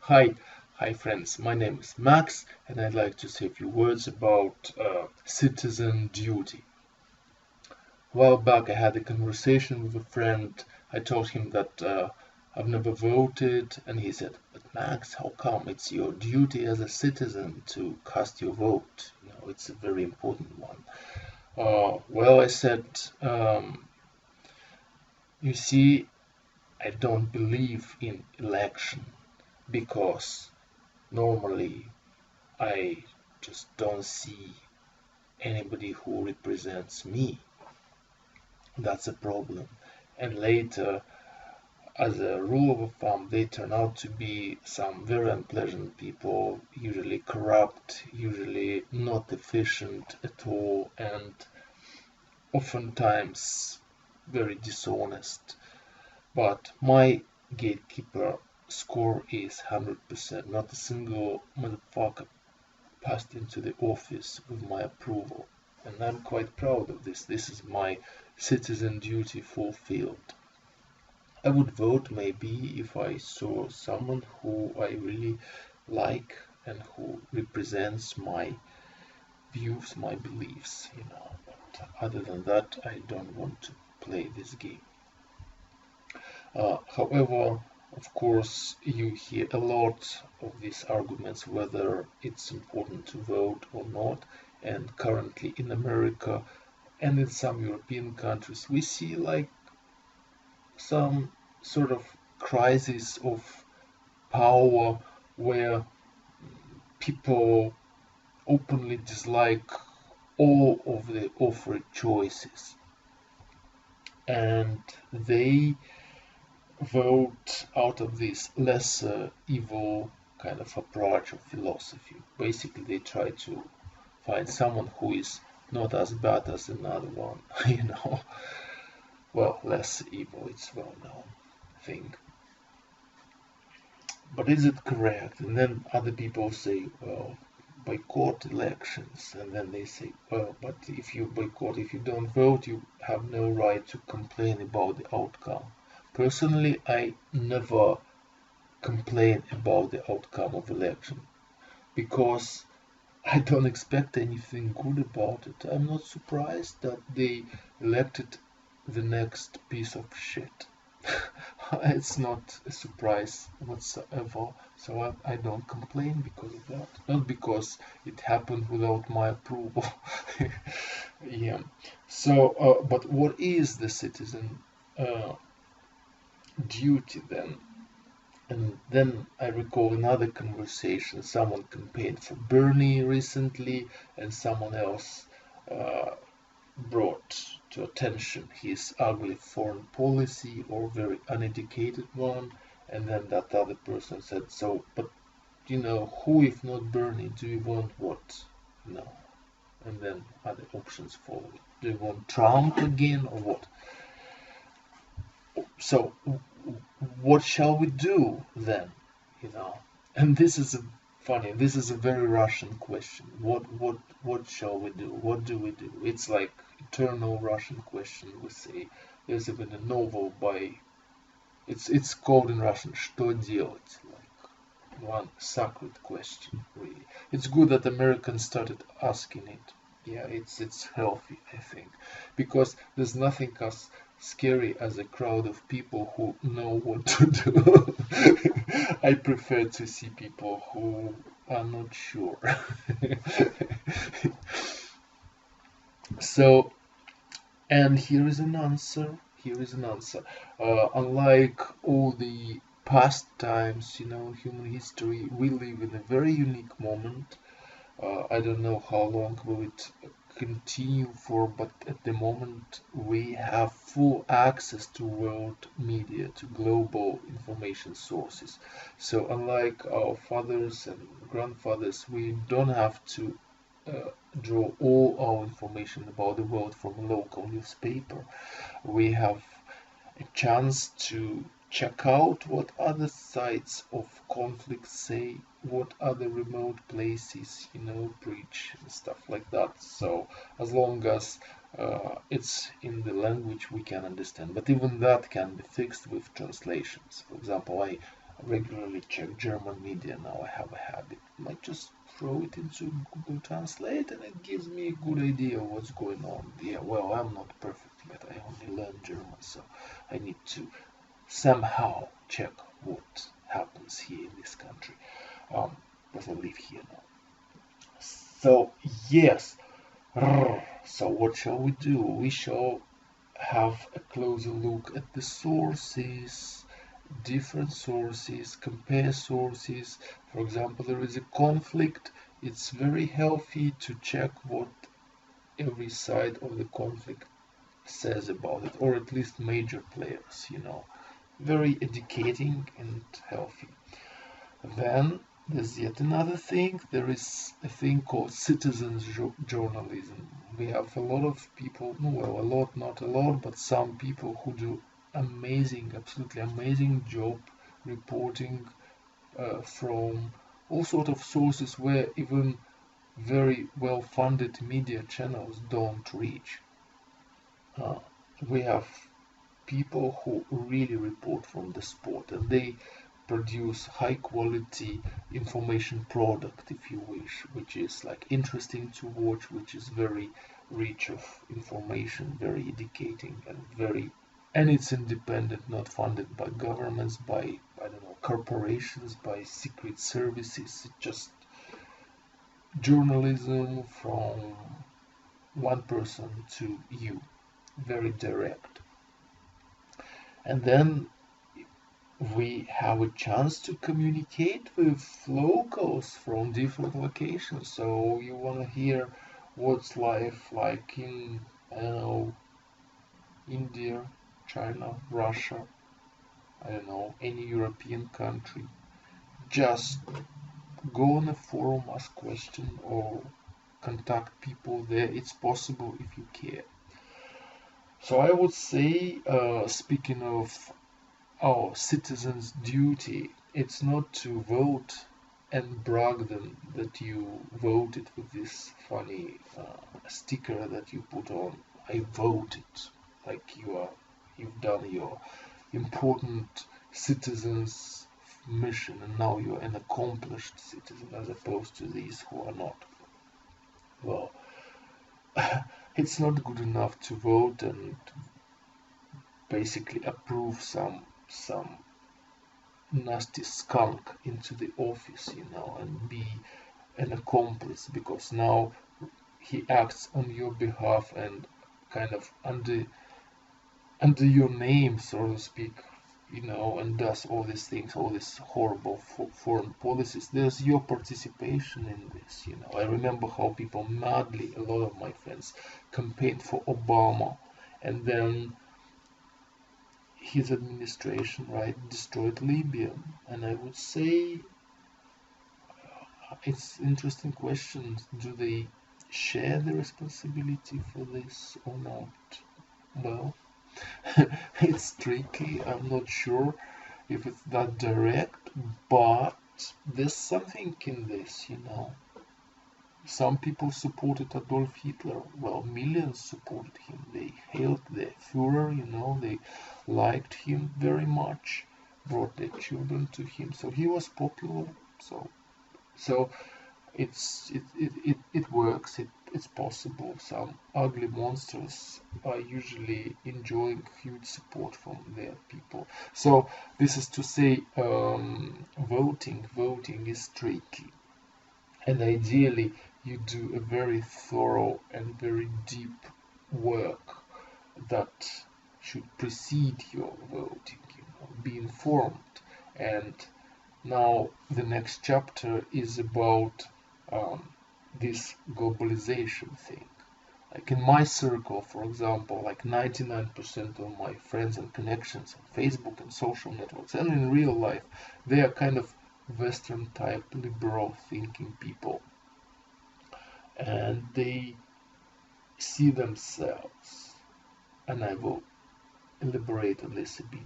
Hi, hi friends. My name is Max, and I'd like to say a few words about citizen duty. A while back, I had a conversation with a friend. I told him that I've never voted, and he said, "But Max, how come? It's your duty as a citizen to cast your vote. It's a very important one." Well, I said, you see, I don't believe in election because normally I just don't see anybody who represents me. That's a problem. And later, as a rule of thumb, they turn out to be some very unpleasant people, usually corrupt, usually not efficient at all, and oftentimes very dishonest. But my gatekeeper score is 100%. Not a single motherfucker passed into the office with my approval. And I'm quite proud of this. This is my citizen duty fulfilled. I would vote maybe if I saw someone who I really like and who represents my views, my beliefs. But other than that, I don't want to play this game. However, of course, you hear a lot of these arguments whether it's important to vote or not. And currently in America and in some European countries, we see like some sort of crisis of power where people openly dislike all of the offered choices and they vote out of this lesser evil kind of approach of philosophy. Basically, they try to find someone who is not as bad as another one, Well, less evil, it's well known thing. But is it correct? And then other people say, well, boycott elections. And then they say, well, but if you boycott, if you don't vote, you have no right to complain about the outcome. Personally, I never complain about the outcome of election because I don't expect anything good about it. I'm not surprised that they elected the next piece of shit. It's not a surprise whatsoever, so I don't complain because of that. Not because it happened without my approval. Yeah. So, but what is the citizen duty then? And then I recall another conversation. Someone campaigned for Bernie recently, and someone else uh, brought to attention his ugly foreign policy or very uneducated one. And then that other person said, so, but who if not Bernie? Do you want what? No. And then other options followed. Do you want Trump again or what? So what shall we do then? And this is funny. This is a very Russian question. What shall we do? What do we do? It's like eternal Russian question. We say there's even a novel by it's called in Russian "Что делать?" Like one sacred question. Really, it's good that Americans started asking it. Yeah, it's healthy, I think, because there's nothing as scary as a crowd of people who know what to do. I prefer to see people who are not sure. So, and here is an answer. Here is an answer. Unlike all the past times, human history, we live in a very unique moment. I don't know how long will it continue for, but at the moment we have full access to world media, to global information sources. So unlike our fathers and grandfathers, we don't have to draw all our information about the world from a local newspaper. We have a chance to check out what other sites of conflict say, what other remote places, preach and stuff like that. So as long as it's in the language we can understand, but even that can be fixed with translations. For example, regularly check German media now. I have a habit. I might just throw it into Google Translate and it gives me a good idea of what's going on. Yeah, well, I'm not perfect yet. I only learned German, so I need to somehow check what happens here in this country. Because I live here now. So, yes. So, what shall we do? We shall have a closer look at the sources, different sources, compare sources. For example, there is a conflict. It's very healthy to check what every side of the conflict says about it, or at least major players. Very educating and healthy. Then there's yet another thing. There is a thing called citizens journalism. We have a lot of people, well, a lot, not a lot, but some people who do amazing, absolutely amazing job reporting from all sort of sources where even very well-funded media channels don't reach. Uh, we have people who really report from the sport and they produce high quality information product, if you wish, which is like interesting to watch, which is very rich of information, very educating and it's independent, not funded by governments, by I don't know, corporations, by secret services. It's just journalism from one person to you, very direct. And then we have a chance to communicate with locals from different locations. So you want to hear what's life like in, I don't know, India, China, Russia, I don't know, any European country. Just go on a forum, ask questions, or contact people there. It's possible if you care. So I would say, speaking of our citizens' duty, it's not to vote and brag them that you voted with this funny sticker that you put on. I voted, like you've done your important citizens mission, and now you're an accomplished citizen, as opposed to these who are not. Well, it's not good enough to vote and basically approve some nasty skunk into the office, and be an accomplice, because now he acts on your behalf and kind of under your name, so to speak, and does all these things, all these horrible foreign policies. There's your participation in this. I remember how people madly, a lot of my friends, campaigned for Obama, and then his administration, right, destroyed Libya. And I would say it's interesting question. Do they share the responsibility for this or not? Well, it's tricky. I'm not sure if it's that direct, but there's something in this. Some people supported Adolf Hitler. Well, millions supported him. They hailed the Führer, they liked him very much, brought their children to him. So he was popular. So it works. It's possible. Some ugly monsters are usually enjoying huge support from their people. So this is to say, voting is tricky, and ideally you do a very thorough and very deep work that should precede your voting. Be informed. And now the next chapter is about this globalization thing. Like in my circle, for example, like 99% of my friends and connections on Facebook and social networks and in real life, they are kind of Western type liberal thinking people. And they see themselves, and I will elaborate on this a bit.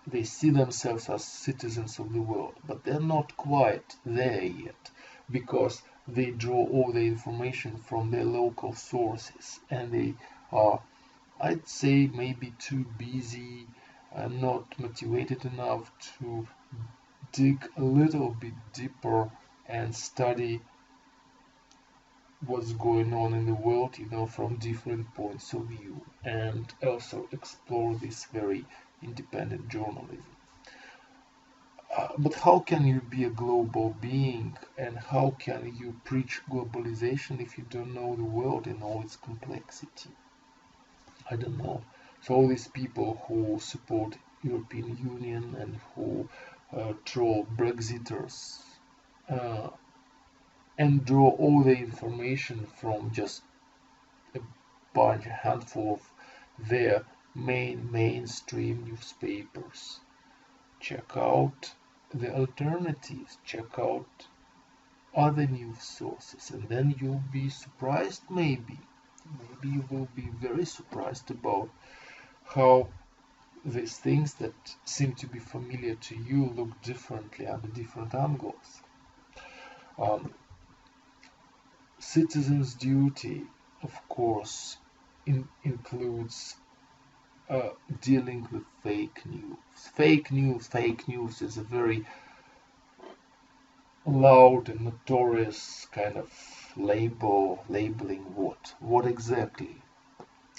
They see themselves as citizens of the world, but they're not quite there yet, because they draw all the information from their local sources, and they are, I'd say, maybe too busy not motivated enough to dig a little bit deeper and study what's going on in the world, from different points of view, and also explore this very independent journalism. But how can you be a global being, and how can you preach globalization if you don't know the world in all its complexity? I don't know. So all these people who support European Union and who troll Brexiters uh, and draw all the information from just a bunch, a handful of their mainstream newspapers. Check out the alternatives, check out other news sources, and then you'll be surprised, maybe you will be very surprised about how these things that seem to be familiar to you look differently under different angles. um, Citizens' duty, of course, includes dealing with fake news. Fake news is a very loud and notorious kind of labeling what? What exactly?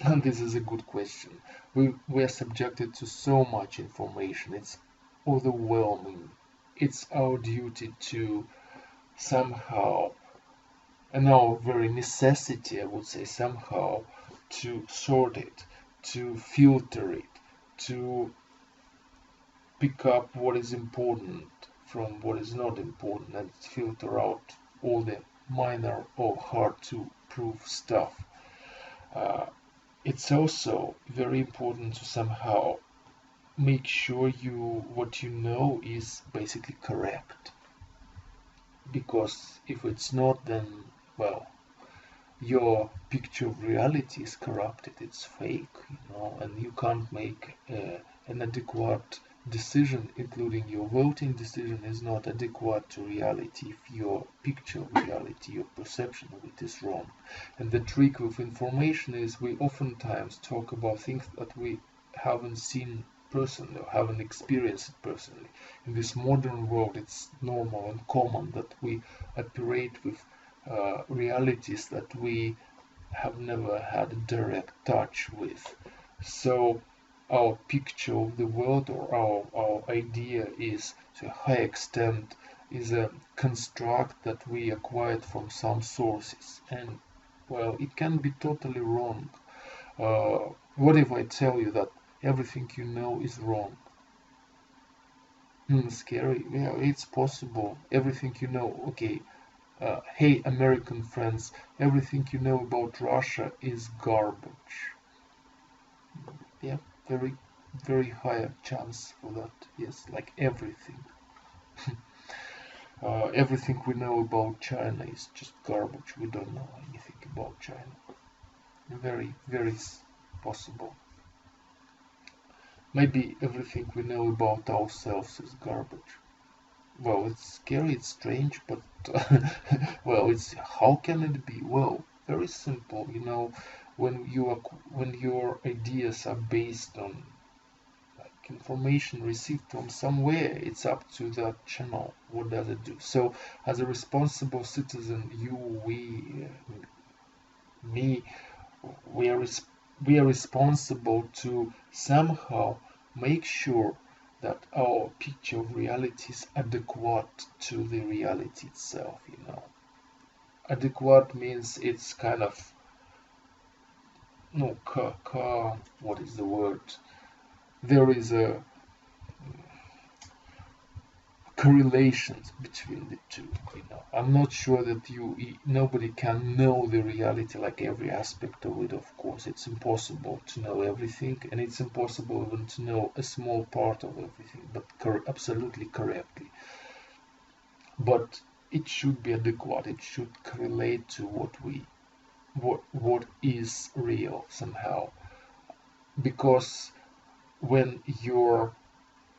And this is a good question. We are subjected to so much information. It's overwhelming. It's our duty to somehow, and our very necessity, I would say, somehow to sort it, to filter it, to pick up what is important from what is not important, and filter out all the minor or hard to prove stuff. Uh, it's also very important to somehow make sure what you know is basically correct, because if it's not, then, well, your picture of reality is corrupted, it's fake, and you can't make an adequate decision, including your voting decision is not adequate to reality if your picture of reality, your perception of it is wrong. And the trick with information is we oftentimes talk about things that we haven't seen personally or haven't experienced personally. In this modern world, it's normal and common that we operate with realities that we have never had a direct touch with. So our picture of the world, or our idea, is to a high extent is a construct that we acquired from some sources, and, well, it can be totally wrong. What if I tell you that everything you know is wrong? Scary. Yeah, it's possible. Everything you know. Okay. Hey, American friends, everything you know about Russia is garbage. Yeah, very, very high chance for that. Yes, like everything. Everything we know about China is just garbage. We don't know anything about China. Very, very possible. Maybe everything we know about ourselves is garbage. Well, it's scary, it's strange, but well, it's how can it be? Well, very simple. When your ideas are based on like information received from somewhere, it's up to that channel. What does it do? So, as a responsible citizen, me, we are we are responsible to somehow make sure that our picture of reality is adequate to the reality itself. Adequate means it's kind of, no, what is the word? There is a correlations between the two. I'm not sure that nobody can know the reality, like every aspect of it. Of course, it's impossible to know everything, and it's impossible even to know a small part of everything, but absolutely correctly. But it should be adequate. It should correlate to what is real somehow, because when your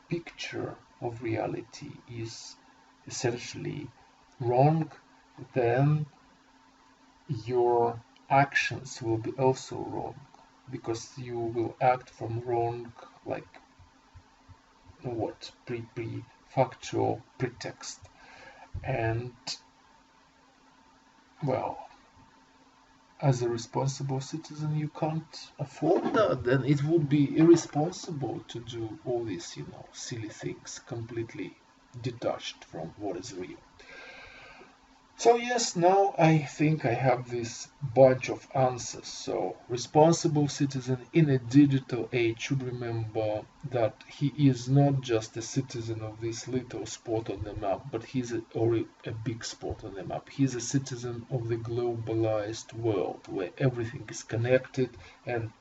picture of reality is essentially wrong, then your actions will be also wrong, because you will act from wrong, like what factual pretext. And well, as a responsible citizen, you can't afford that. Then it would be irresponsible to do all these, silly things completely detached from what is real. So yes, now I think I have this bunch of answers. So responsible citizen in a digital age should remember that he is not just a citizen of this little spot on the map, but he's a big spot on the map. He's a citizen of the globalized world where everything is connected, and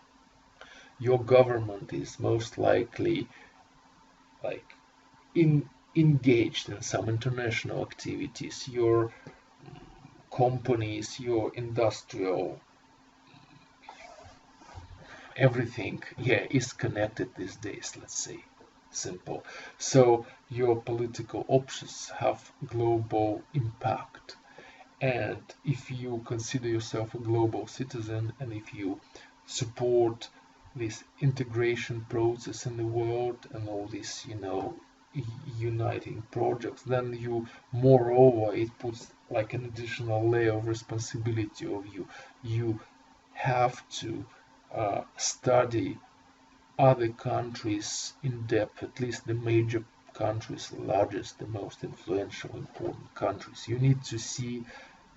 your government is most likely like engaged in some international activities. Your companies, your industrial, everything, yeah, is connected these days, let's say. Simple. So your political options have global impact. And if you consider yourself a global citizen, and if you support this integration process in the world and all these, uniting projects, then you, moreover, it puts like an additional layer of responsibility of you. You have to study other countries in depth, at least the major countries, the largest, the most influential, important countries. You need to see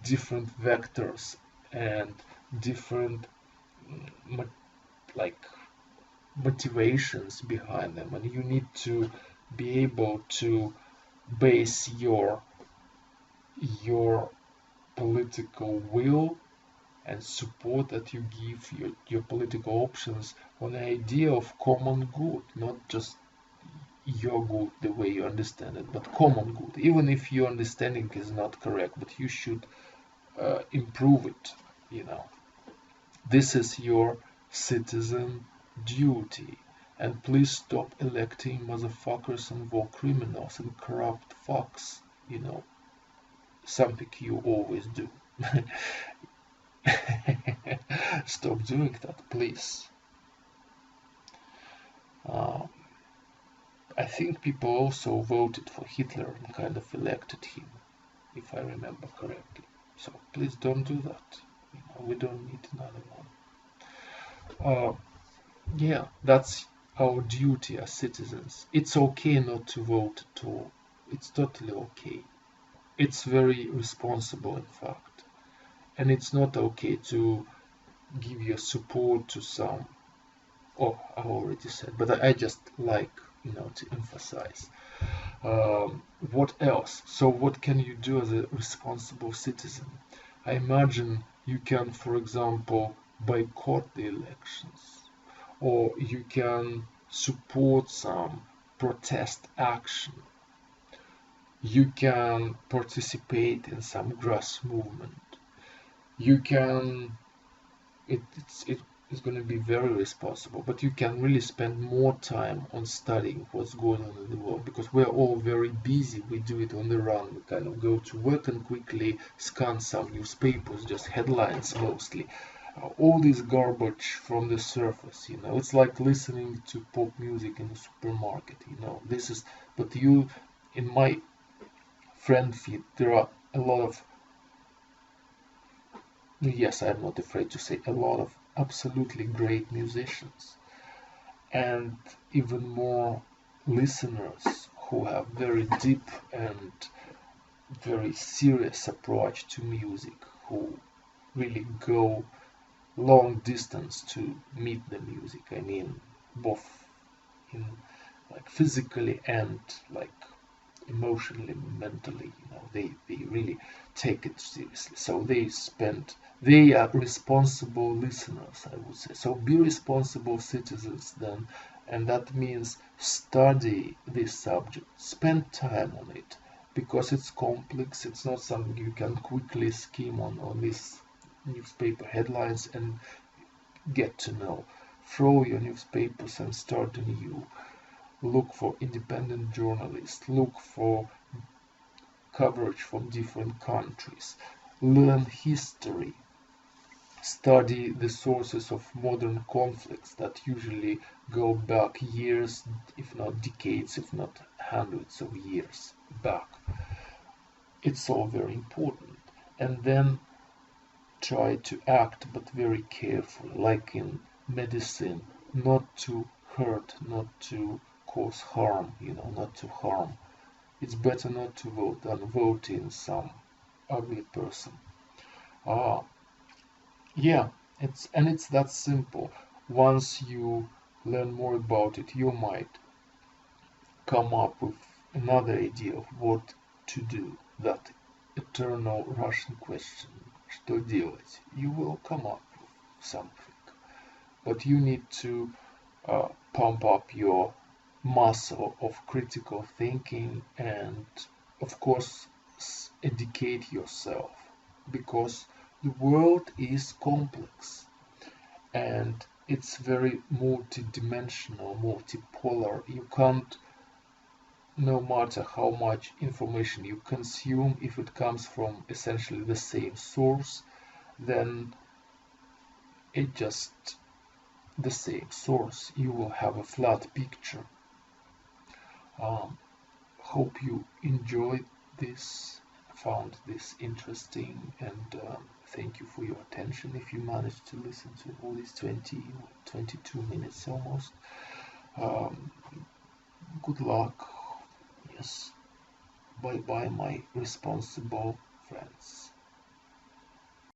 different vectors and different like motivations behind them, and you need to be able to base your political will and support that you give your political options on the idea of common good, not just your good the way you understand it, but common good, even if your understanding is not correct, but you should improve it. This is your citizen duty. And please stop electing motherfuckers and war criminals and corrupt fucks, something you always do. Stop doing that, please. I think people also voted for Hitler and kind of elected him, if I remember correctly. So please don't do that. We don't need another one. Yeah, that's our duty as citizens. It's okay not to vote at all. It's totally okay. It's very responsible, in fact. And it's not okay to give your support to some. Oh, I already said, but I just like, to emphasize. What else? So what can you do as a responsible citizen? I imagine you can, for example, boycott the elections, or you can support some protest action. You can participate in some grass movement. You can, it's going to be very responsible, but you can really spend more time on studying what's going on in the world, because we're all very busy. We do it on the run. We kind of go to work and quickly scan some newspapers, just headlines mostly. All this garbage from the surface, it's like listening to pop music in a supermarket, this is, but in my friend feed, there are a lot of, yes, I'm not afraid to say, a lot of absolutely great musicians, and even more listeners who have very deep and very serious approach to music, who really go long distance to meet the music. I mean, both in like physically and like emotionally, mentally, they really take it seriously. So they are responsible listeners, I would say. So be responsible citizens then, and that means study this subject, spend time on it, because it's complex. It's not something you can quickly skim on these newspaper headlines and get to know. Throw your newspapers and start anew. Look for independent journalists. Look for coverage from different countries. Learn history. Study the sources of modern conflicts that usually go back years, if not decades, if not hundreds of years back. It's all very important. And then try to act, but very carefully, like in medicine, not to hurt, not to cause harm, not to harm. It's better not to vote than vote in some ugly person. Ah, yeah, it's that simple. Once you learn more about it, you might come up with another idea of what to do. That eternal Russian question, что делать? You will come up with something. But you need to pump up your muscle of critical thinking and, of course, educate yourself, because the world is complex and it's very multidimensional, multipolar. You can't, no matter how much information you consume, if it comes from essentially the same source, then it just the same source. You will have a flat picture. Um, Hope you enjoyed this, found this interesting, and thank you for your attention if you managed to listen to all these 22 minutes almost. Um, Good luck. Yes. Bye bye, my responsible friends.